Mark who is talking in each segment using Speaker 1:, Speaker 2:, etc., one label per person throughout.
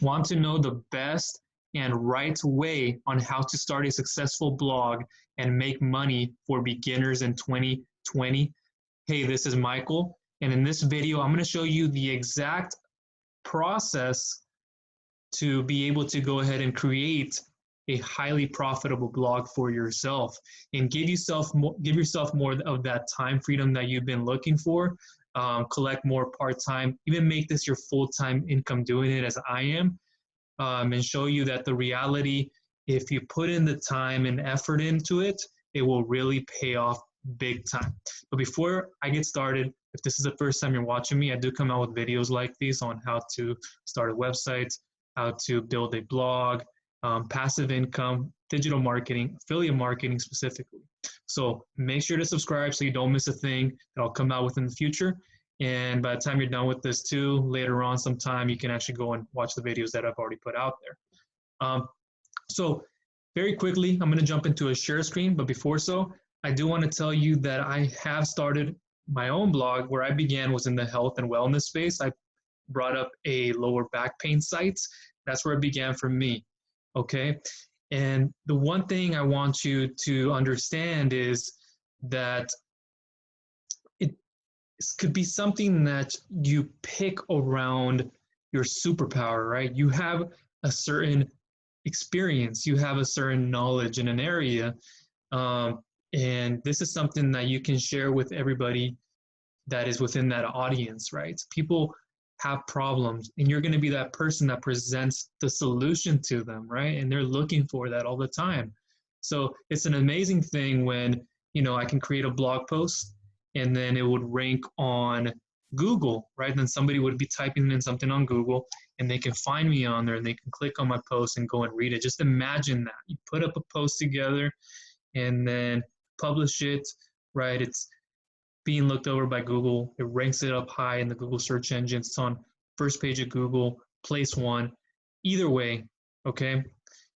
Speaker 1: Want to know the best and right way on how to start a successful blog and make money for beginners in 2020? Hey, this is Michael, and in this video, I'm going to show you the exact process to be able to go ahead and create a highly profitable blog for yourself and give yourself more of that time freedom that you've been looking for. Collect more part-time, even make this your full-time income doing it as I am, and show you that the reality, if you put in the time and effort into it, it will really pay off big time. But before I get started, if this is the first time you're watching me, I do come out with videos like these on how to start a website, how to build a blog, passive income, digital marketing, affiliate marketing specifically. So make sure to subscribe so you don't miss a thing that I'll come out with in the future. And by the time you're done with this too, later on sometime, you can actually go and watch the videos that I've already put out there. So very quickly, I'm going to jump into a share screen. But before so, I do want to tell you that I have started my own blog. Where I began was in the health and wellness space. I brought up a lower back pain site. That's where it began for me. Okay. And the one thing I want you to understand is that it could be something that you pick around your superpower, right? You have a certain experience, you have a certain knowledge in an area, and this is something that you can share with everybody that is within that audience, right? People have problems, and you're going to be that person that presents the solution to them, right? And they're looking for that all the time. So it's an amazing thing when, I can create a blog post and then it would rank on Google, right? Then somebody would be typing in something on Google and they can find me on there and they can click on my post and go and read it. Just imagine that. You put up a post together and then publish it, right? It's being looked over by Google. It ranks it up high in the Google search engine. It's on first page of Google, place one. Either way, okay?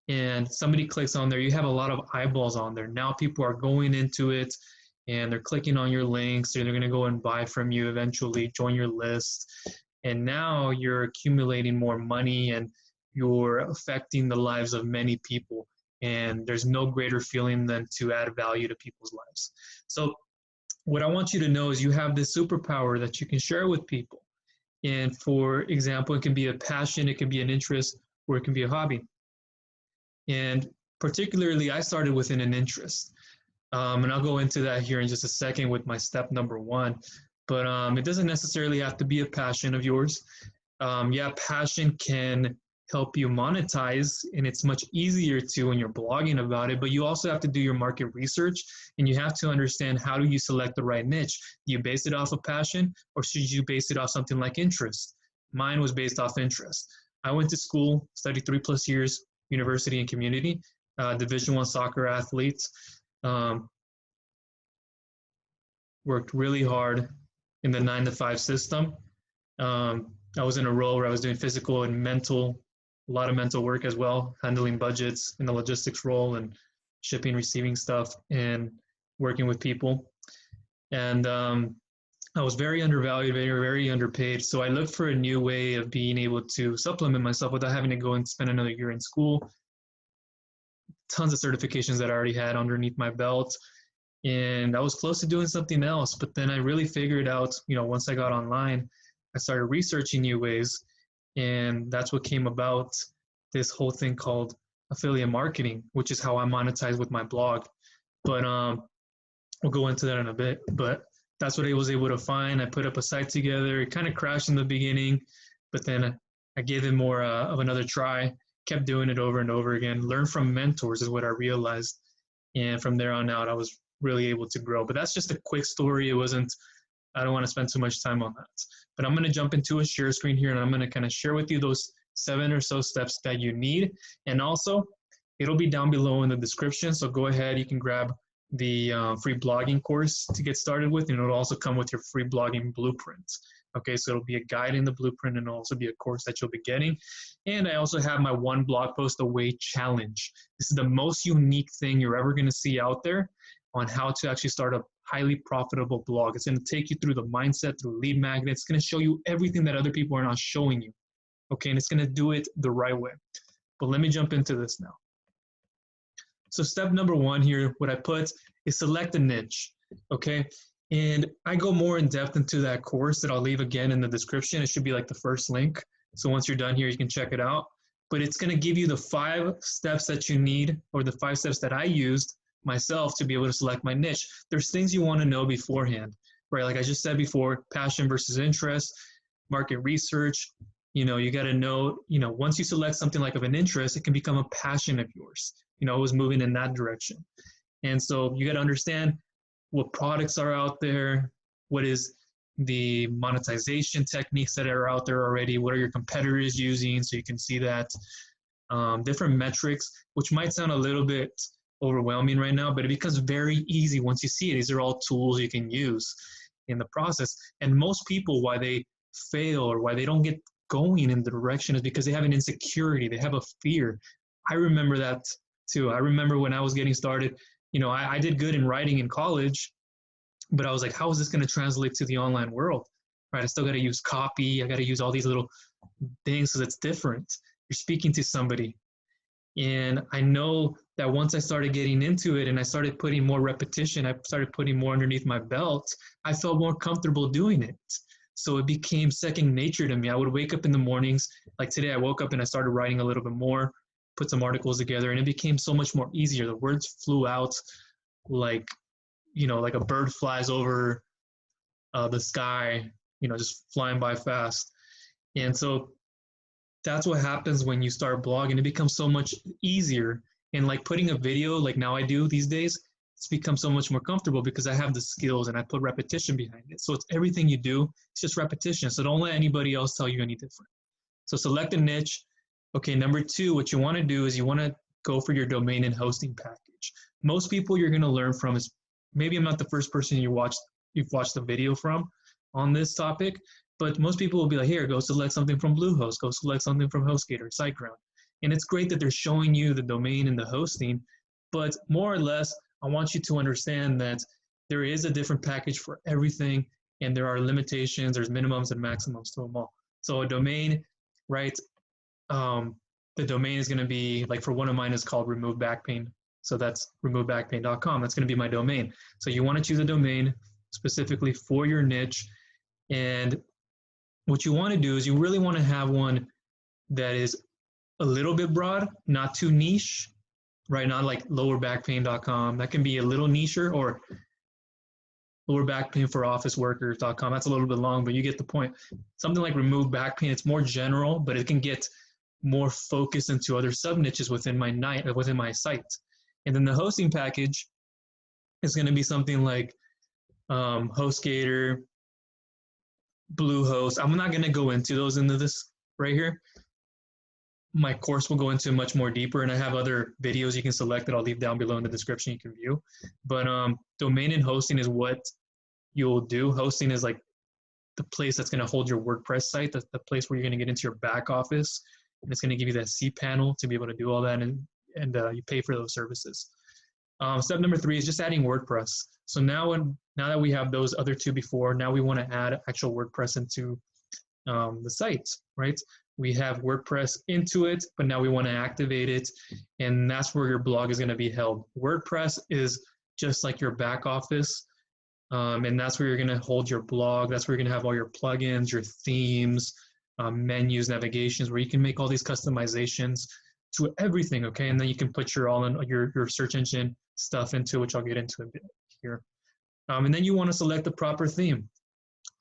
Speaker 1: And somebody clicks on there, you have a lot of eyeballs on there. Now people are going into it and they're clicking on your links, and they're going to go and buy from you eventually, join your list. And now you're accumulating more money and you're affecting the lives of many people. And there's no greater feeling than to add value to people's lives. So what I want you to know is you have this superpower that you can share with people. And for example, it can be a passion, it can be an interest, or it can be a hobby. And particularly, I started within an interest. And I'll go into that here in just a second with my step number one. But it doesn't necessarily have to be a passion of yours. Yeah, passion can help you monetize, and it's much easier to when you're blogging about it, but you also have to do your market research, and you have to understand, how do you select the right niche? Do you base it off of passion, or should you base it off something like interest? Mine was based off interest. I went to school, studied 3+ years, university and community, Division I soccer athlete, worked really hard in the 9-to-5 system. I was in a role where I was doing physical and mental, a lot of mental work as well, handling budgets in the logistics role and shipping, receiving stuff, and working with people. And I was very undervalued, very, very underpaid. So I looked for a new way of being able to supplement myself without having to go and spend another year in school. Tons of certifications that I already had underneath my belt. And I was close to doing something else. But then I really figured out, once I got online, I started researching new ways. And that's what came about this whole thing called affiliate marketing, which is how I monetize with my blog. But we'll go into that in a bit. But that's what I was able to find. I put up a site together. It kind of crashed in the beginning, but then I gave it more of another try, kept doing it over and over again. Learn from mentors is what I realized. And from there on out, I was really able to grow. But that's just a quick story. I don't want to spend too much time on that. But I'm going to jump into a share screen here, and I'm going to kind of share with you those 7 or so steps that you need. And also, it'll be down below in the description. So go ahead, you can grab the free blogging course to get started with, and it'll also come with your free blogging blueprint. Okay, so it'll be a guide in the blueprint, and it'll also be a course that you'll be getting. And I also have my one blog post away challenge. This is the most unique thing you're ever going to see out there on how to actually start a highly profitable blog. It's going to take you through the mindset, through lead magnets. It's going to show you everything that other people are not showing you. okay? And it's going to do it the right way. But let me jump into this now. So step number one here, what I put is select a niche, okay? And I go more in depth into that course that I'll leave again in the description. It should be like the first link. So once you're done here, you can check it out. But it's going to give you the 5 steps that you need, or the 5 steps that I used myself to be able to select my niche. There's things you want to know beforehand, right? Like I just said before, passion versus interest, market research. You got to know, once you select something like of an interest, it can become a passion of yours. I was moving in that direction. And so you got to understand what products are out there, what is the monetization techniques that are out there already, what are your competitors using, so you can see that. Different metrics, which might sound a little bit overwhelming right now, but it becomes very easy once you see it. These are all tools you can use in the process. And most people, why they fail or why they don't get going in the direction is because they have an insecurity, they have a fear. I remember that too. I remember when I was getting started, I did good in writing in college, but I was like, how is this going to translate to the online world, right? I still got to use copy. I got to use all these little things because it's different. You're speaking to somebody. And I know that once I started getting into it and I started putting more repetition, I started putting more underneath my belt, I felt more comfortable doing it. So it became second nature to me. I would wake up in the mornings, like today I woke up and I started writing a little bit more, put some articles together, and it became so much more easier. The words flew out like a bird flies over the sky, just flying by fast. And so that's what happens when you start blogging. It becomes so much easier. And like putting a video, like now I do these days, it's become so much more comfortable because I have the skills and I put repetition behind it. So it's everything you do, it's just repetition. So don't let anybody else tell you any different. So select a niche. Okay, number 2, what you want to do is you want to go for your domain and hosting package. Most people you're going to learn from is, maybe I'm not the first person you've watched the video from on this topic, but most people will be like, here, go select something from Bluehost, go select something from HostGator, SiteGround. And it's great that they're showing you the domain and the hosting, but more or less, I want you to understand that there is a different package for everything, and there are limitations, there's minimums and maximums to them all. So a domain, right? The domain is going to be, like for one of mine is called Remove Back Pain. So that's removebackpain.com. That's going to be my domain. So you want to choose a domain specifically for your niche. And what you want to do is you really want to have one that is a little bit broad, not too niche, right? Not like lowerbackpain.com. That can be a little nicher, or lowerbackpainforofficeworkers.com. That's a little bit long, but you get the point. Something like Remove Back Pain, it's more general, but it can get more focused into other sub niches within my site. And then the hosting package is going to be something like HostGator, Bluehost. I'm not going to go into those into this right here. My course will go into much more deeper, and I have other videos you can select that I'll leave down below in the description you can view. But domain and hosting is what you'll do. Hosting is like the place that's going to hold your WordPress site, the place where you're going to get into your back office, and it's going to give you that cPanel to be able to do all that, and you pay for those services. Step number 3 is just adding WordPress. So now that we have those other 2 before, now we want to add actual WordPress into the site, right? We have WordPress into it, but now we want to activate it, and that's where your blog is going to be held. WordPress is just like your back office, and that's where you're going to hold your blog. That's where you're going to have all your plugins, your themes, menus, navigations, where you can make all these customizations to everything, okay? And then you can put your search engine stuff into, which I'll get into a bit here. And then you want to select the proper theme.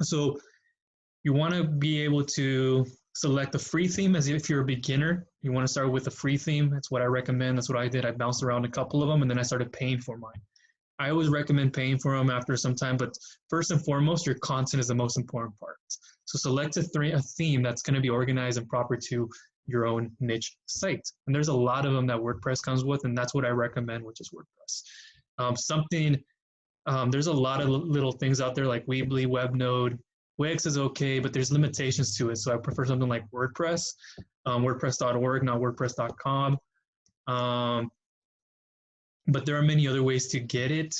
Speaker 1: So you want to be able to select the free theme as if you're a beginner. You want to start with a free theme. That's what I recommend. That's what I did. I bounced around a couple of them, and then I started paying for mine. I always recommend paying for them after some time, but first and foremost, your content is the most important part. So select a theme that's going to be organized and proper to your own niche site. And there's a lot of them that WordPress comes with, and that's what I recommend, which is WordPress. There's a lot of little things out there like Weebly, WebNode. Wix is okay, but there's limitations to it. So I prefer something like WordPress, WordPress.org, not WordPress.com. But there are many other ways to get it.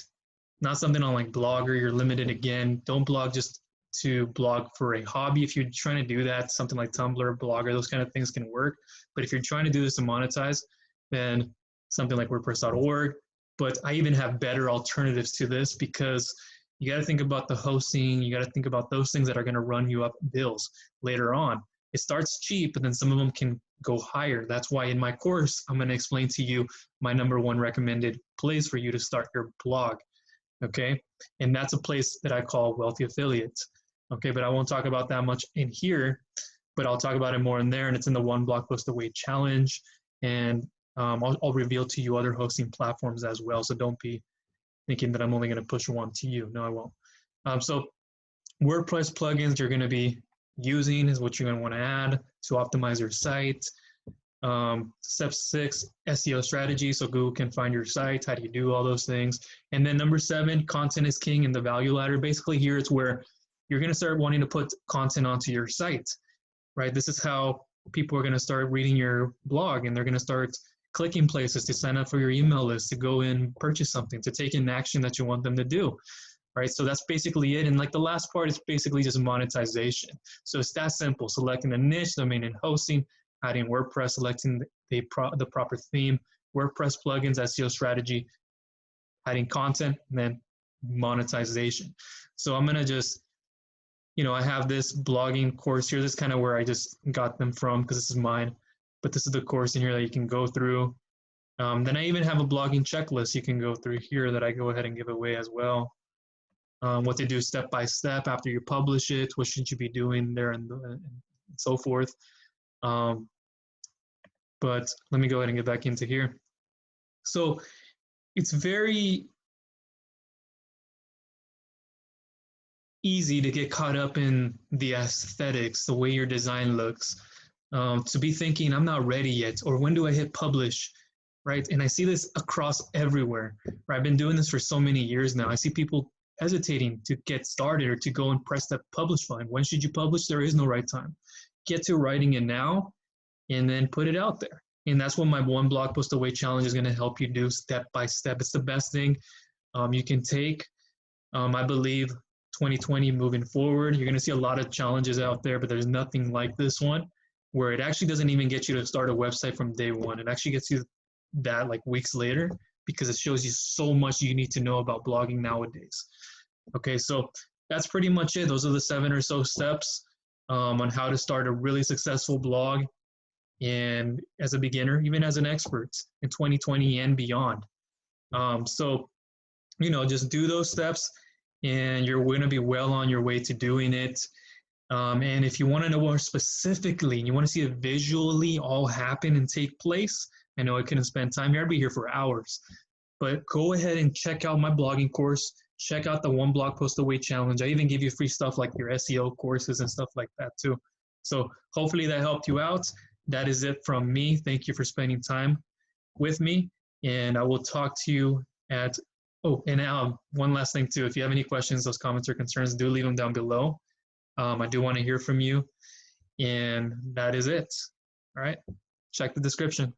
Speaker 1: Not something on like Blogger, you're limited again. Don't blog just to blog for a hobby. If you're trying to do that, something like Tumblr, Blogger, those kind of things can work. But if you're trying to do this to monetize, then something like WordPress.org. But I even have better alternatives to this, because you got to think about the hosting. You got to think about those things that are going to run you up bills later on. It starts cheap, but then some of them can go higher. That's why in my course, I'm going to explain to you my #1 recommended place for you to start your blog. Okay. And that's a place that I call Wealthy Affiliates. Okay. But I won't talk about that much in here, but I'll talk about it more in there. And it's in the One Blog Post Away Challenge. And I'll reveal to you other hosting platforms as well. So don't be thinking that I'm only going to push one to you. No, I won't. So WordPress plugins you're going to be using is what you're going to want to add to optimize your site. Step 6, SEO strategy, so Google can find your site. How do you do all those things? And then number 7, content is king in the value ladder. Basically here it's where you're going to start wanting to put content onto your site, right? This is how people are going to start reading your blog, and they're going to start clicking places to sign up for your email list, to go in, purchase something, to take an action that you want them to do, right? So that's basically it. And like the last part is basically just monetization. So it's that simple: selecting a niche, domain and hosting, adding WordPress, selecting the proper theme, WordPress plugins, SEO strategy, adding content, and then monetization. So I'm going to just, I have this blogging course here. This is kind of where I just got them from, because this is mine. But this is the course in here that you can go through. Then I even have a blogging checklist you can go through here that I go ahead and give away as well. What to do step by step after you publish it, what should you be doing there, and so forth. But let me go ahead and get back into here. So it's very easy to get caught up in the aesthetics, the way your design looks, to be thinking, I'm not ready yet, or when do I hit publish, right? And I see this across everywhere, right? I've been doing this for so many years now. I see people hesitating to get started or to go and press that publish button. When should you publish? There is no right time. Get to writing it now and then put it out there. And that's what my One Blog Post Away Challenge is going to help you do step by step. It's the best thing you can take. I believe 2020 moving forward, you're going to see a lot of challenges out there, but there's nothing like this one, where it actually doesn't even get you to start a website from day one. It actually gets you that like weeks later, because it shows you so much you need to know about blogging nowadays. Okay, so that's pretty much it. Those are the 7 or so steps on how to start a really successful blog, and as a beginner, even as an expert in 2020 and beyond. So, just do those steps, and you're going to be well on your way to doing it. And if you want to know more specifically, and you want to see it visually all happen and take place, I know I couldn't spend time here. I'd be here for hours. But go ahead and check out my blogging course. Check out the One Blog Post Away Challenge. I even give you free stuff like your SEO courses and stuff like that too. So hopefully that helped you out. That is it from me. Thank you for spending time with me. And I will talk to you at, one last thing too. If you have any questions, those comments or concerns, do leave them down below. I do want to hear from you. And that is it. All right. Check the description.